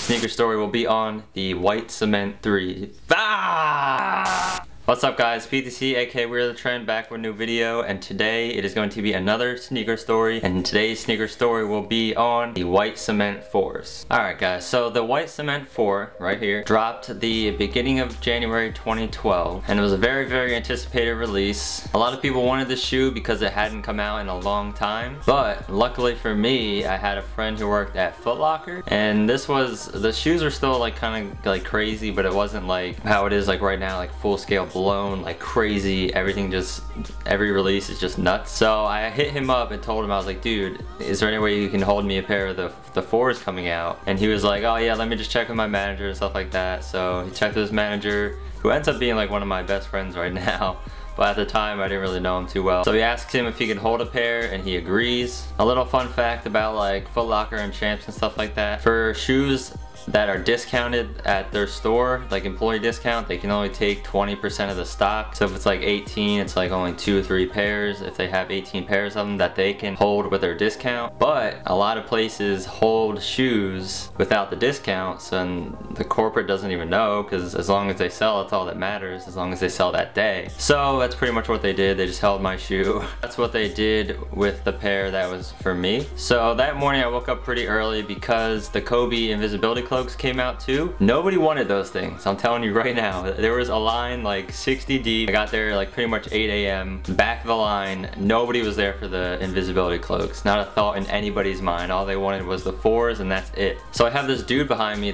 sneaker story will be on the white cement 3. What's up guys, PTC aka WeAreTheTrend back with a new video, and today it is going to be another sneaker story, and today's sneaker story will be on the white cement 4's. Alright guys, so the white cement 4 right here dropped the beginning of January 2012, and it was a very anticipated release. A lot of people wanted this shoe because it hadn't come out in a long time, but luckily for me, I had a friend who worked at Foot Locker, and the shoes were still like kind of like crazy, but it wasn't like how it is like right now, like full scale blown like crazy. Every release is just nuts. So I hit him up and told him, I was like, dude, is there any way you can hold me a pair of the 4's coming out? And he was like, oh yeah, let me just check with my manager and stuff like that. So he checked with his manager, who ends up being like one of my best friends right now. But at the time, I didn't really know him too well. So he asked him if he could hold a pair, and he agrees. A little fun fact about like Foot Locker and Champs and stuff like that. For shoes that are discounted at their store, like employee discount, they can only take 20% of the stock. So if it's like 18, it's like only 2 or 3 pairs if they have 18 pairs of them that they can hold with their discount. But a lot of places hold shoes without the discounts, and the corporate doesn't even know, because as long as they sell, that's all that matters, as long as they sell that day. So that's pretty much what they did. They just held my shoe. That's what they did with the pair that was for me. So that morning I woke up pretty early because the Kobe invisibility cloaks came out too. Nobody wanted those things, I'm telling you right now. There was a line like 60 deep. I got there like pretty much 8 a.m. Back of the line, nobody was there for the invisibility cloaks. Not a thought in anybody's mind. All they wanted was the 4's, and that's it. So I have this dude behind me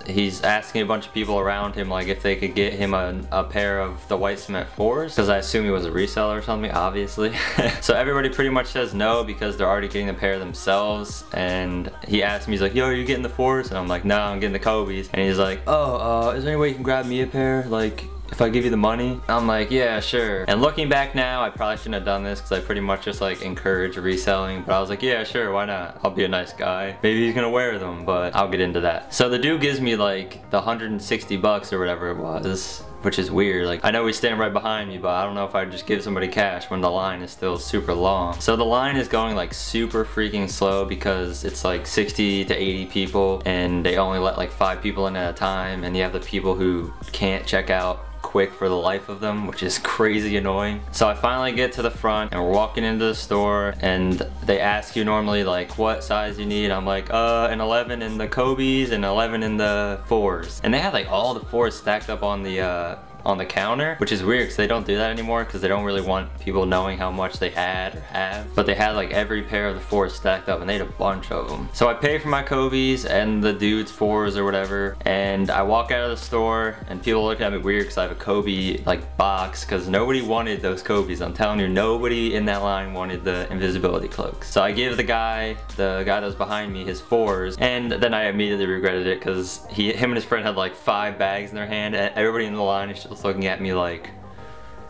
he's asking a bunch of people around him like if they could get him a pair of the white cement 4's, because I assume he was a reseller or something, obviously. So everybody pretty much says no because they're already getting the pair themselves. And he asked me, he's like, yo, are you getting the 4's? And I'm like, no, I'm getting the Kobe's. And he's like, oh, is there any way you can grab me a pair, like if I give you the money? I'm like, yeah, sure. And looking back now, I probably shouldn't have done this because I pretty much just like encourage reselling, but I was like, yeah, sure, why not? I'll be a nice guy. Maybe he's gonna wear them, but I'll get into that. So the dude gives me like the 160 bucks or whatever it was, which is weird. Like, I know he's standing right behind me, but I don't know if I'd just give somebody cash when the line is still super long. So the line is going like super freaking slow because it's like 60 to 80 people, and they only let like 5 people in at a time, and you have the people who can't check out quick for the life of them, which is crazy annoying. So I finally get to the front, and we're walking into the store, and they ask you normally like what size you need. I'm like, an 11 in the Kobe's and 11 in the 4's. And they had like all the 4's stacked up on the counter, which is weird because they don't do that anymore because they don't really want people knowing how much they had or have. But they had like every pair of the 4's stacked up, and they had a bunch of them. So I pay for my Kobe's and the dude's 4's or whatever, and I walk out of the store, and people look at me weird because I have a Kobe like box, because nobody wanted those Kobe's. I'm telling you, nobody in that line wanted the invisibility cloaks. So I give the guy that was behind me, his 4's, and then I immediately regretted it because him and his friend had like 5 bags in their hand, and everybody in the line is just looking at me like,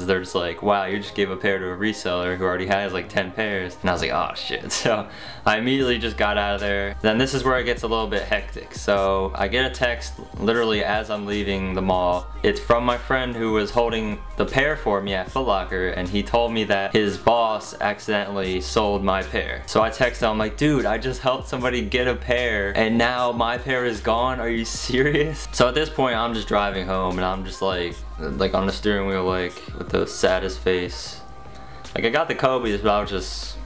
they're just like, wow, you just gave a pair to a reseller who already has like 10 pairs. And I was like, oh shit. So I immediately just got out of there. Then this is where it gets a little bit hectic. So I get a text literally as I'm leaving the mall. It's from my friend who was holding the pair for me at Foot Locker, and he told me that his boss accidentally sold my pair. So I text him, I'm like, dude, I just helped somebody get a pair and now my pair is gone. Are you serious? So at this point, I'm just driving home, and I'm just like on the steering wheel, like with the saddest face. Like, I got the Kobe's, but I was just,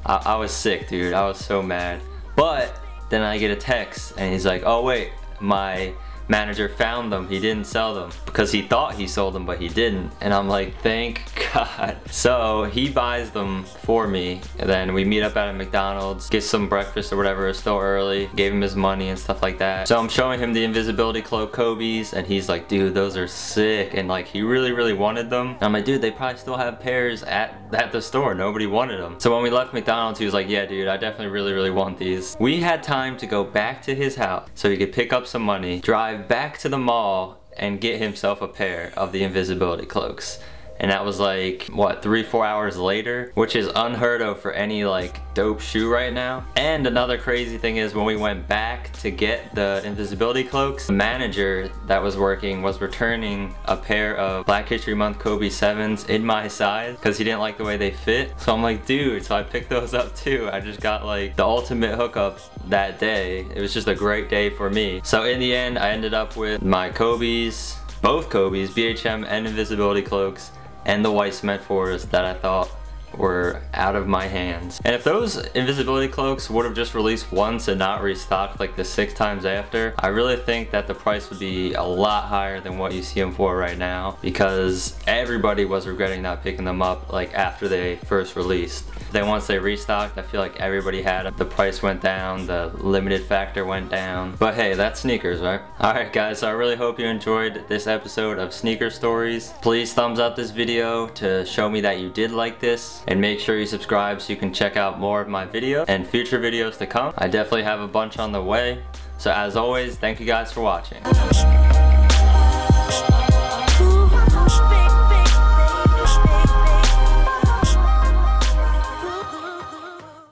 I was sick, dude. I was so mad. But then I get a text, and he's like, oh wait, my manager found them. He didn't sell them because he thought he sold them, but he didn't. And I'm like, thank God. So he buys them for me, and then we meet up at a McDonald's, get some breakfast or whatever. It's still early. Gave him his money and stuff like that. So I'm showing him the invisibility cloak Kobe's, and he's like, dude, those are sick. And like, he really wanted them. And I'm like, dude, they probably still have pairs at the store. Nobody wanted them. So when we left McDonald's, he was like, yeah, dude, I definitely really want these. We had time to go back to his house so he could pick up some money, drive back to the mall, and get himself a pair of the invisibility cloaks. and that was like, what, 3-4 hours later, which is unheard of for any like dope shoe right now. And another crazy thing is when we went back to get the invisibility cloaks, the manager that was working was returning a pair of Black History Month Kobe 7s in my size because he didn't like the way they fit. So I'm like, dude, so I picked those up too. I just got like the ultimate hookup that day. It was just a great day for me. So in the end, I ended up with my Kobe's, both Kobe's, BHM and invisibility cloaks, and the white cement 4's that I thought were out of my hands. And if those invisibility cloaks would have just released once and not restocked like the 6 times after, I really think that the price would be a lot higher than what you see them for right now, because everybody was regretting not picking them up like after they first released. Then once they restocked, I feel like everybody had them. The price went down, the limited factor went down. But hey, that's sneakers, right? Alright guys, so I really hope you enjoyed this episode of Sneaker Stories. Please thumbs up this video to show me that you did like this, and make sure you subscribe so you can check out more of my videos and future videos to come. I definitely have a bunch on the way. So as always, thank you guys for watching.